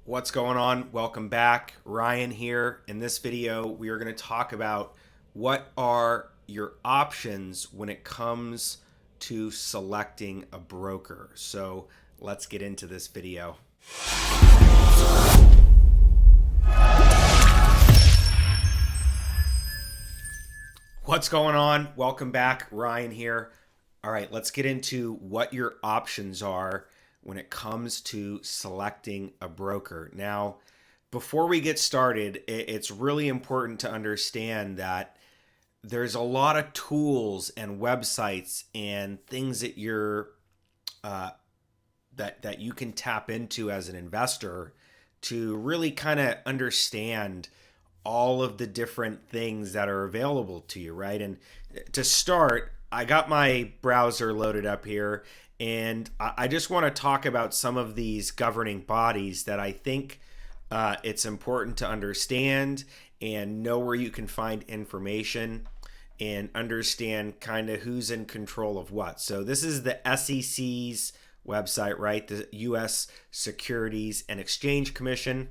What's going on? Welcome back. Ryan here. In this video, we are going to talk about what are your options when it comes to selecting a broker. So let's get into this video. What's going on? Welcome back. Ryan here. All right, let's get into what your options are when it comes to selecting a broker. Now, before we get started, it's really important to understand that there's a lot of tools and websites and things that that you can tap into as an investor to really kind of understand all of the different things that are available to you, right? And to start, I got my browser loaded up here, and I just want to talk about some of these governing bodies that I think it's important to understand and know where you can find information and understand kind of who's in control of what. So this is the SEC's website, right? The U.S. Securities and Exchange Commission.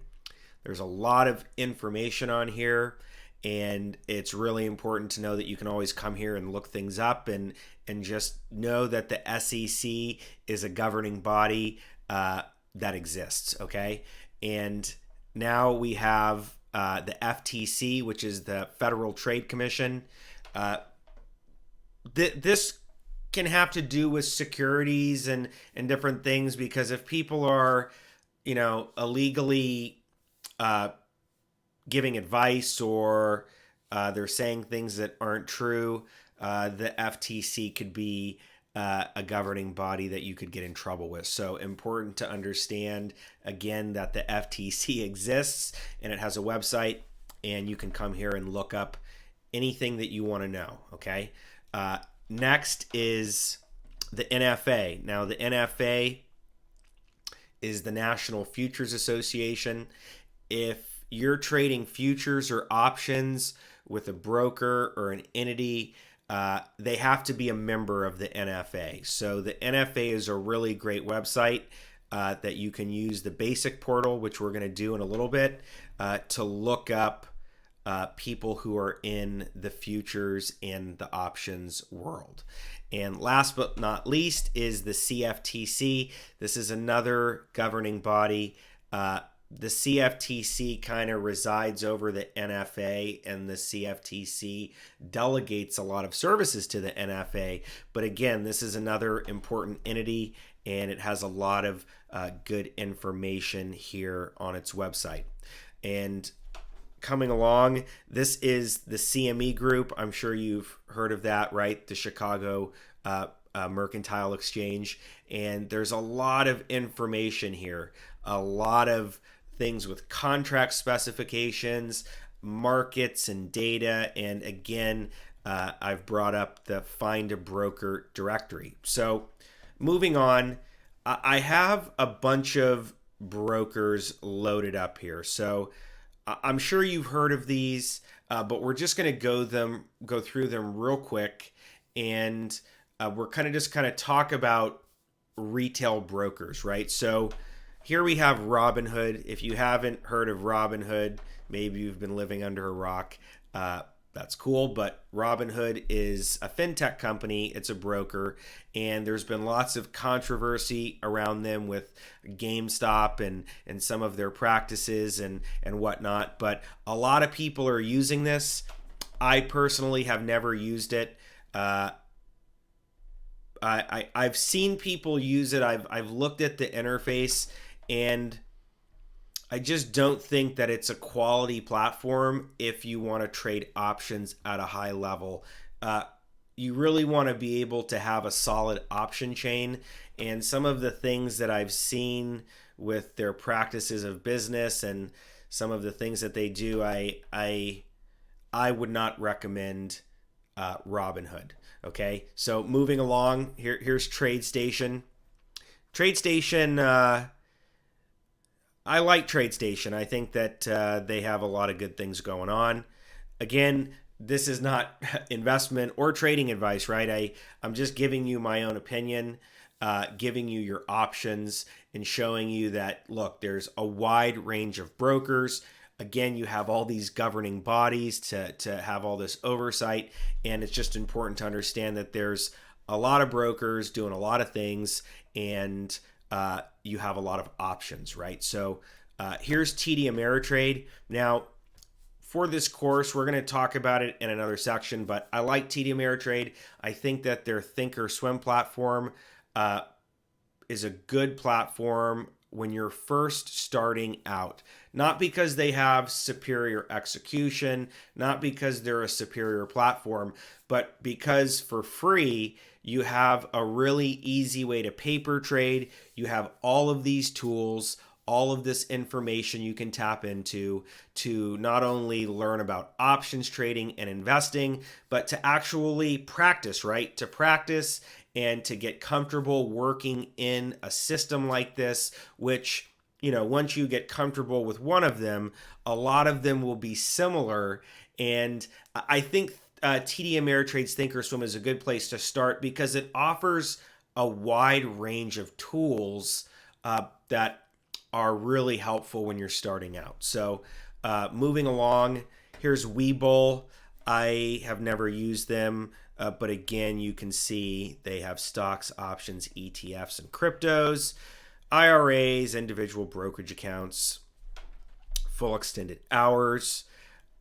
There's a lot of information on here, and it's really important to know that you can always come here and look things up and just know that the SEC is a governing body that exists, okay? And now we have the FTC, which is the Federal Trade Commission. This can have to do with securities and different things, because if people are, illegally giving advice or they're saying things that aren't true, the FTC could be a governing body that you could get in trouble with. So important to understand, again, that the FTC exists and it has a website, and you can come here and look up anything that you want to know, okay? Next is the NFA. Now, the NFA is the National Futures Association. If you're trading futures or options with a broker or an entity, they have to be a member of the NFA. So the NFA is a really great website that you can use the basic portal, which we're going to do in a little bit, to look up people who are in the futures and the options world. And last but not least is the CFTC. This is another governing body. The CFTC kind of resides over the NFA, and the CFTC delegates a lot of services to the NFA. But again, this is another important entity, and it has a lot of good information here on its website. And coming along, this is the CME Group. I'm sure you've heard of that, right? The Chicago Mercantile Exchange. And there's a lot of information here, a lot of things with contract specifications, markets, and data. And again, I've brought up the Find a Broker directory. So moving on, I have a bunch of brokers loaded up here. So I'm sure you've heard of these, but we're just going to go through them real quick, and we're kind of talk about retail brokers, right? So here we have Robinhood. If you haven't heard of Robinhood, maybe you've been living under a rock. That's cool, but Robinhood is a fintech company. It's a broker, and there's been lots of controversy around them with GameStop and some of their practices and whatnot. But a lot of people are using this. I personally have never used it. I've seen people use it. I've looked at the interface, and I just don't think that it's a quality platform if you want to trade options at a high level. You really want to be able to have a solid option chain, and some of the things that I've seen with their practices of business and some of the things that they do, I would not recommend Robinhood. Okay, so moving along, here's TradeStation. TradeStation, I like TradeStation. I think that they have a lot of good things going on. Again, this is not investment or trading advice, right? I'm just giving you my own opinion. giving you your options and showing you that, look, there's a wide range of brokers. Again, you have all these governing bodies to have all this oversight, and it's just important to understand that there's a lot of brokers doing a lot of things, and you have a lot of options, right? So here's TD Ameritrade. Now, for this course, we're going to talk about it in another section, but I like TD Ameritrade. I think that their Thinkorswim platform is a good platform when you're first starting out. Not because they have superior execution, not because they're a superior platform, but because for free, you have a really easy way to paper trade. You have all of these tools, all of this information you can tap into to not only learn about options trading and investing, but to actually practice, right? To practice and to get comfortable working in a system like this, which, once you get comfortable with one of them, a lot of them will be similar. And I think TD Ameritrade's Thinkorswim is a good place to start because it offers a wide range of tools that are really helpful when you're starting out. So moving along, here's Webull. I have never used them, but again, you can see they have stocks, options, ETFs, and cryptos, IRAs, individual brokerage accounts, full extended hours.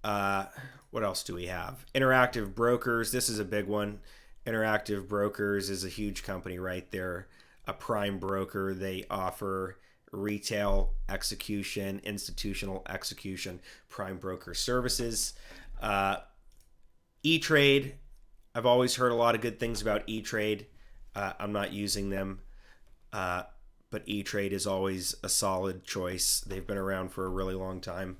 What else do we have? Interactive Brokers. This is a big one. Interactive Brokers is a huge company, right? They're a prime broker. They offer retail execution, institutional execution, prime broker services. E-Trade. I've always heard a lot of good things about E-Trade. I'm not using them, but E-Trade is always a solid choice. They've been around for a really long time.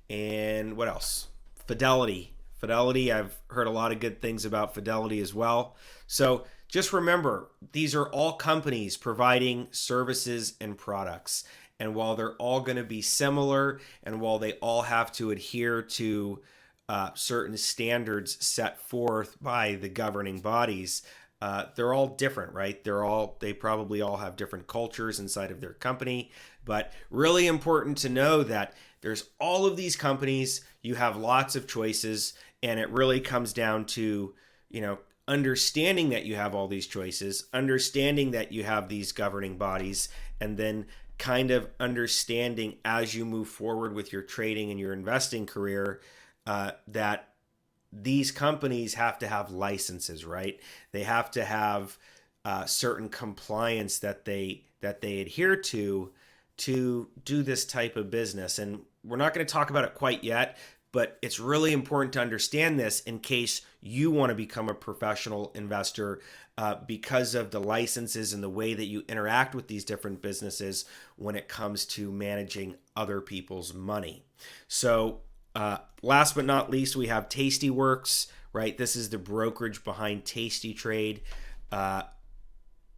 And what else? Fidelity. I've heard a lot of good things about Fidelity as well. So just remember, these are all companies providing services and products. And while they're all going to be similar, and while they all have to adhere to certain standards set forth by the governing bodies, they're all different, right? They probably all have different cultures inside of their company, but really important to know that there's all of these companies, you have lots of choices, and it really comes down to, understanding that you have all these choices, understanding that you have these governing bodies, and then kind of understanding as you move forward with your trading and your investing career that these companies have to have licenses, right? They have to have certain compliance that they adhere to do this type of business. And we're not going to talk about it quite yet, but it's really important to understand this in case you want to become a professional investor because of the licenses and the way that you interact with these different businesses when it comes to managing other people's money. So last but not least, we have Tastyworks, right? This is the brokerage behind Tasty Trade.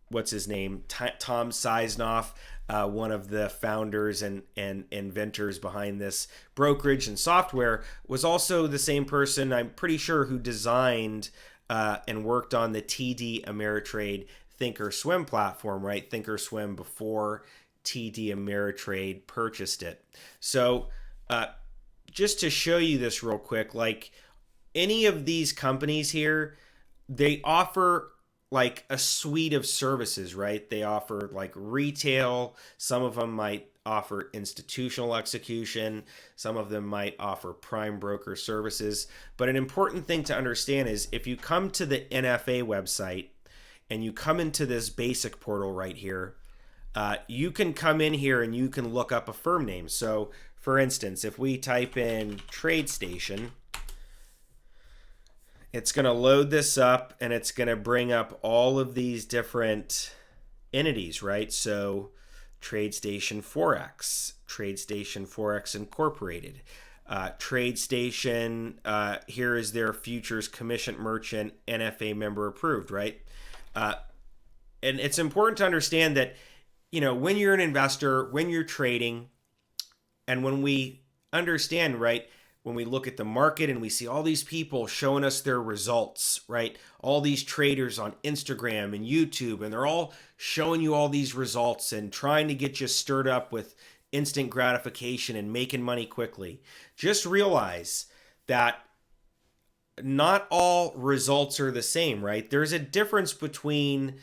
What's his name? Tom Sizenoff, one of the founders and inventors behind this brokerage and software, was also the same person, I'm pretty sure, who designed and worked on the TD Ameritrade Thinkorswim platform, right? Thinkorswim before TD Ameritrade purchased it. So just to show you this real quick, like any of these companies here, they offer like a suite of services, right? They offer like retail. Some of them might offer institutional execution. Some of them might offer prime broker services. But an important thing to understand is if you come to the NFA website and you come into this basic portal right here, you can come in here and you can look up a firm name. So for instance, if we type in TradeStation, it's going to load this up and it's going to bring up all of these different entities, right? So TradeStation Forex, TradeStation Forex Incorporated, TradeStation, here is their futures commission merchant, NFA member approved, right? And it's important to understand that, when you're an investor, when you're trading, and when we understand, right, when we look at the market and we see all these people showing us their results, right? All these traders on Instagram and YouTube, and they're all showing you all these results and trying to get you stirred up with instant gratification and making money quickly. Just realize that not all results are the same, right? There's a difference between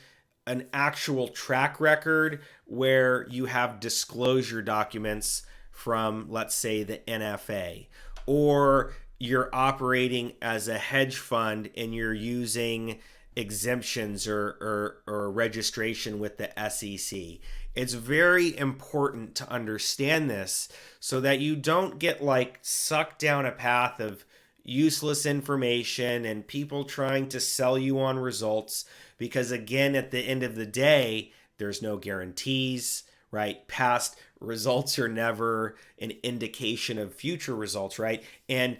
an actual track record where you have disclosure documents from, let's say, the NFA, or you're operating as a hedge fund and you're using exemptions or registration with the SEC. It's very important to understand this so that you don't get like sucked down a path of useless information and people trying to sell you on results, because again, at the end of the day, there's no guarantees, right? Past results are never an indication of future results, right? And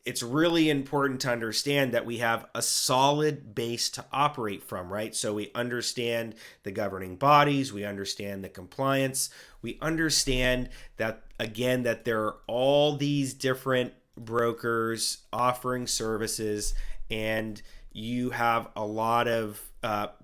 it's really important to understand that we have a solid base to operate from, right? So we understand the governing bodies, we understand the compliance, we understand that, again, that there are all these different brokers offering services, and you have a lot of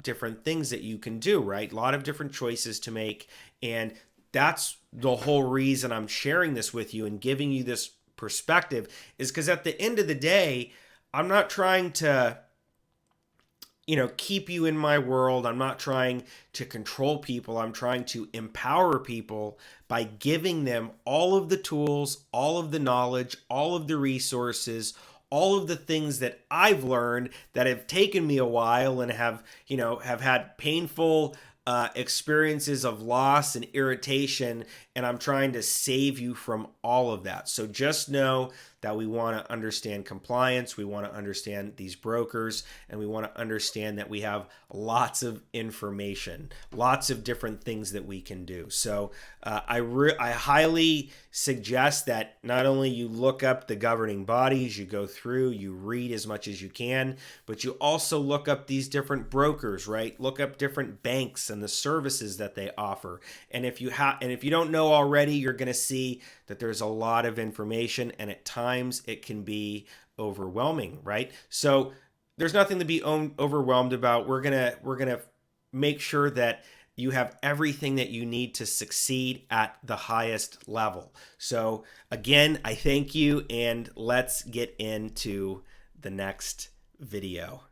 different things that you can do, right? A lot of different choices to make. And that's the whole reason I'm sharing this with you and giving you this perspective, is because at the end of the day, I'm not trying to, keep you in my world. I'm not trying to control people. I'm trying to empower people by giving them all of the tools, all of the knowledge, all of the resources, all of the things that I've learned that have taken me a while and have had painful experiences of loss and irritation, and I'm trying to save you from all of that. So just know that we want to understand compliance, we want to understand these brokers, and we want to understand that we have lots of information, lots of different things that we can do. So I highly suggest that not only you look up the governing bodies, you go through, you read as much as you can, but you also look up these different brokers, right? Look up different banks and the services that they offer. And if you don't know already, you're going to see that there's a lot of information, and at times it can be overwhelming, right? So there's nothing to be overwhelmed about. We're gonna make sure that you have everything that you need to succeed at the highest level. So again, I thank you, and let's get into the next video.